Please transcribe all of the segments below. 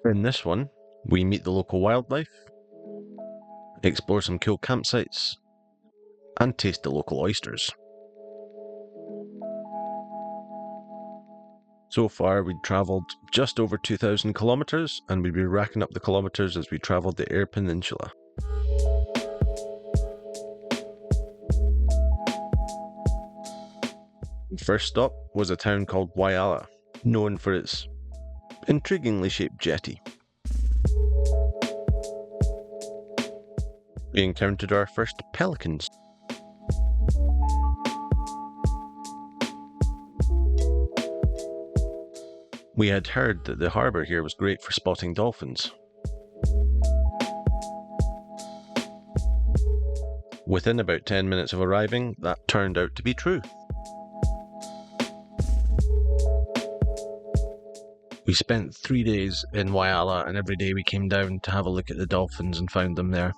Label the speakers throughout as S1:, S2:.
S1: In this one, we meet the local wildlife, explore some cool campsites, and taste the local oysters. So far, we'd travelled just over 2,000 kilometres, and we'd be racking up the kilometres as we travelled the Eyre peninsula. The first stop was a town called Whyalla, known for its intriguingly shaped jetty. We encountered our first pelicans. We had heard that the harbour here was great for spotting dolphins. Within about 10 minutes of arriving, that turned out to be true. We spent 3 days in Whyalla, and every day we came down to have a look at the dolphins and found them there.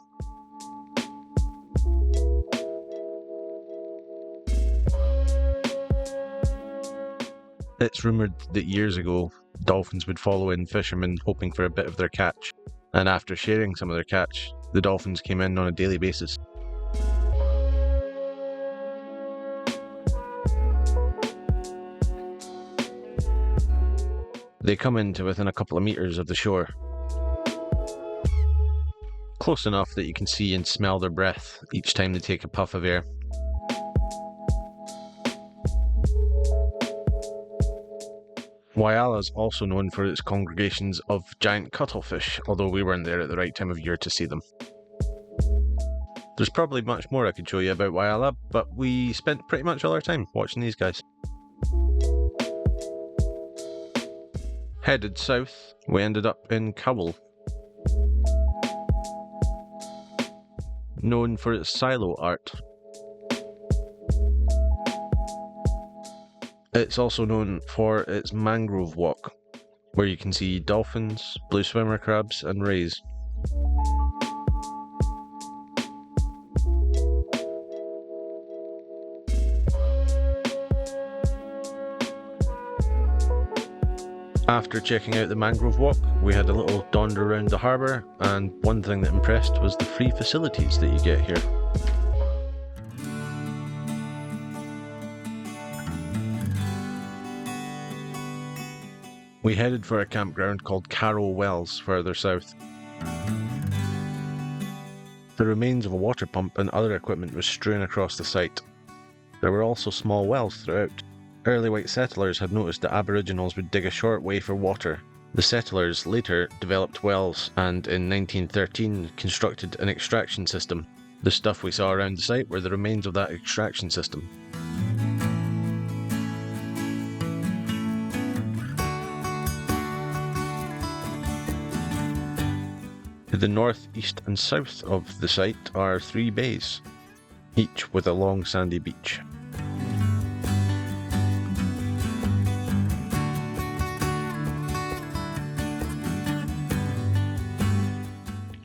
S1: It's rumoured that years ago, dolphins would follow in fishermen hoping for a bit of their catch, and after sharing some of their catch, the dolphins came in on a daily basis. They come in to within a couple of metres of the shore, close enough that you can see and smell their breath each time they take a puff of air. Whyalla is also known for its congregations of giant cuttlefish, although we weren't there at the right time of year to see them. There's probably much more I could show you about Whyalla, but we spent pretty much all our time watching these guys. Headed south, we ended up in Cowell, known for its silo art. It's also known for its mangrove walk, where you can see dolphins, blue swimmer crabs and rays. After checking out the mangrove walk, we had a little donder around the harbour, and one thing that impressed was the free facilities that you get here. We headed for a campground called Carroll Wells further south. The remains of a water pump and other equipment was strewn across the site. There were also small wells throughout. Early white settlers had noticed that Aboriginals would dig a short way for water. The settlers later developed wells and in 1913 constructed an extraction system. The stuff we saw around the site were the remains of that extraction system. To the north, east and south of the site are 3 bays, each with a long sandy beach.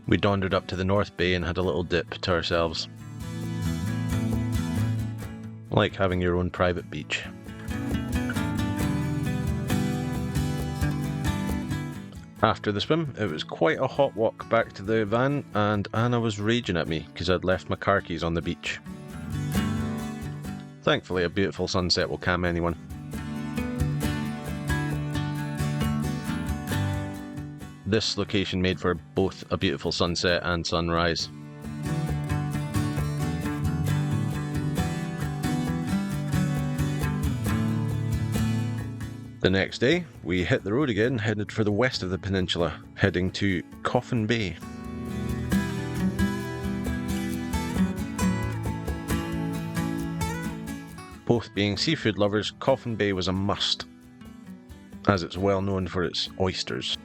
S1: We dondered up to the North Bay and had a little dip to ourselves. Like having your own private beach. After the swim, it was quite a hot walk back to the van, and Anna was raging at me because I'd left my car keys on the beach. Thankfully, a beautiful sunset will calm anyone. This location made for both a beautiful sunset and sunrise. The next day, we hit the road again, headed for the west of the peninsula, heading to Coffin Bay. Both being seafood lovers, Coffin Bay was a must, as it's well known for its oysters.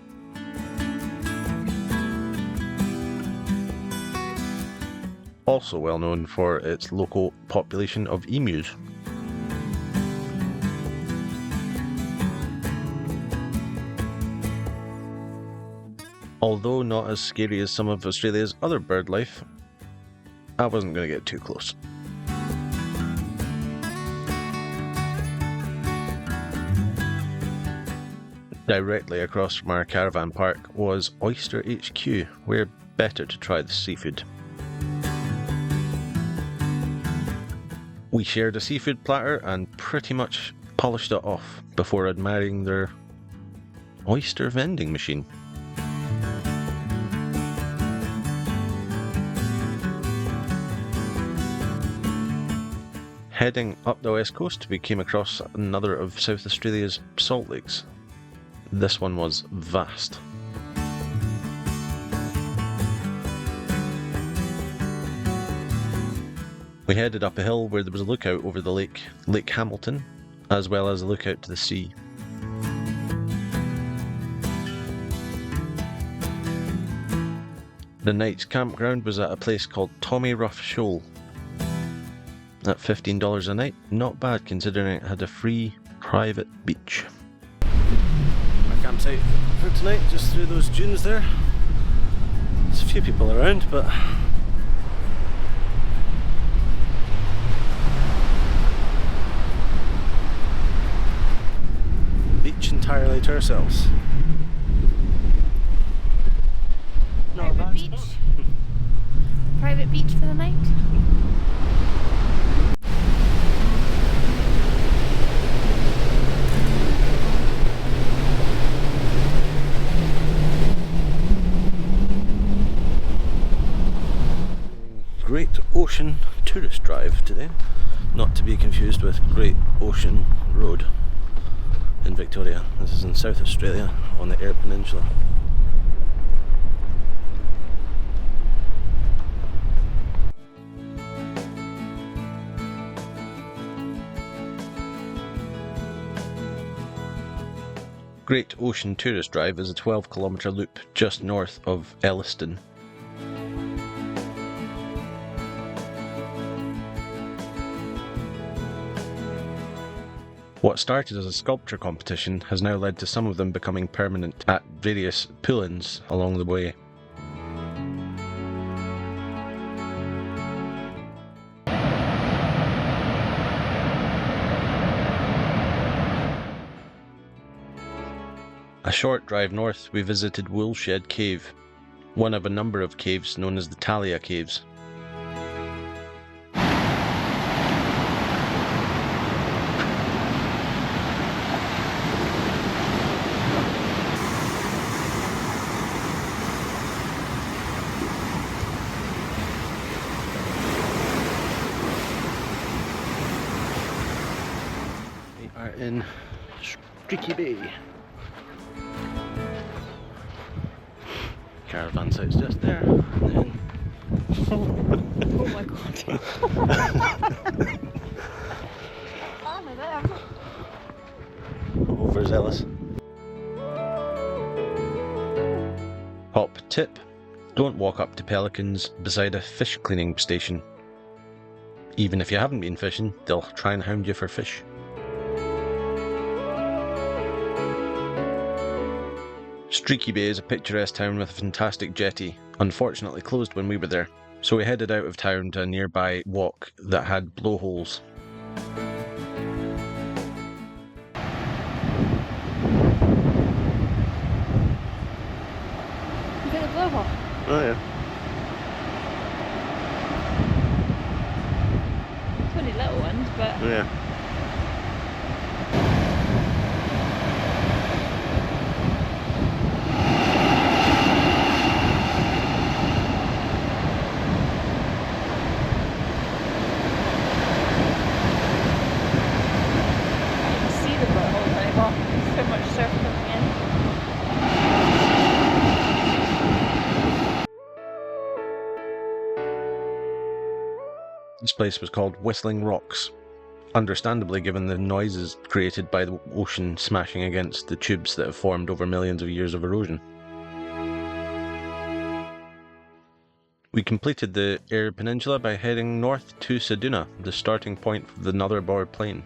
S1: Also well known for its local population of emus. Although not as scary as some of Australia's other bird life, I wasn't going to get too close. Directly across from our caravan park was Oyster HQ, where better to try the seafood. We shared a seafood platter and pretty much polished it off before admiring their oyster vending machine. Heading up the west coast, we came across another of South Australia's salt lakes. This one was vast. We headed up a hill where there was a lookout over the lake, Lake Hamilton, as well as a lookout to the sea. The night's campground was at a place called Tommy Rough Shoal. At $15 a night, not bad considering it had a free private beach. Our campsite for tonight, just through those dunes there. There's a few people around, but beach entirely to ourselves.
S2: Private beach. Private beach for the night.
S1: Great Ocean Tourist Drive today, not to be confused with Great Ocean Road in Victoria. This is in South Australia on the Eyre Peninsula. Great Ocean Tourist Drive is a 12-kilometre loop just north of Elliston. What started as a sculpture competition has now led to some of them becoming permanent at various pull-ins along the way. A short drive north, we visited Woolshed Cave, one of a number of caves known as the Talia Caves. We are in Streaky Bay. Caravan site's just there, and then
S2: Oh my god.
S1: overzealous. Hop tip: don't walk up to pelicans beside a fish cleaning station. Even if you haven't been fishing, they'll try and hound you for fish. Streaky Bay is a picturesque town with a fantastic jetty, unfortunately closed when we were there, so we headed out of town to a nearby walk that had blowholes.
S2: You got a blowhole.
S1: Oh yeah.
S2: It's only little ones, but
S1: Yeah.
S2: you can see the blowholes anymore. There's so much surf coming in.
S1: This place was called Whistling Rocks, understandably given the noises created by the ocean smashing against the tubes that have formed over millions of years of erosion. We completed the Eyre Peninsula by heading north to Ceduna, the starting point of the Nullarbor Plain.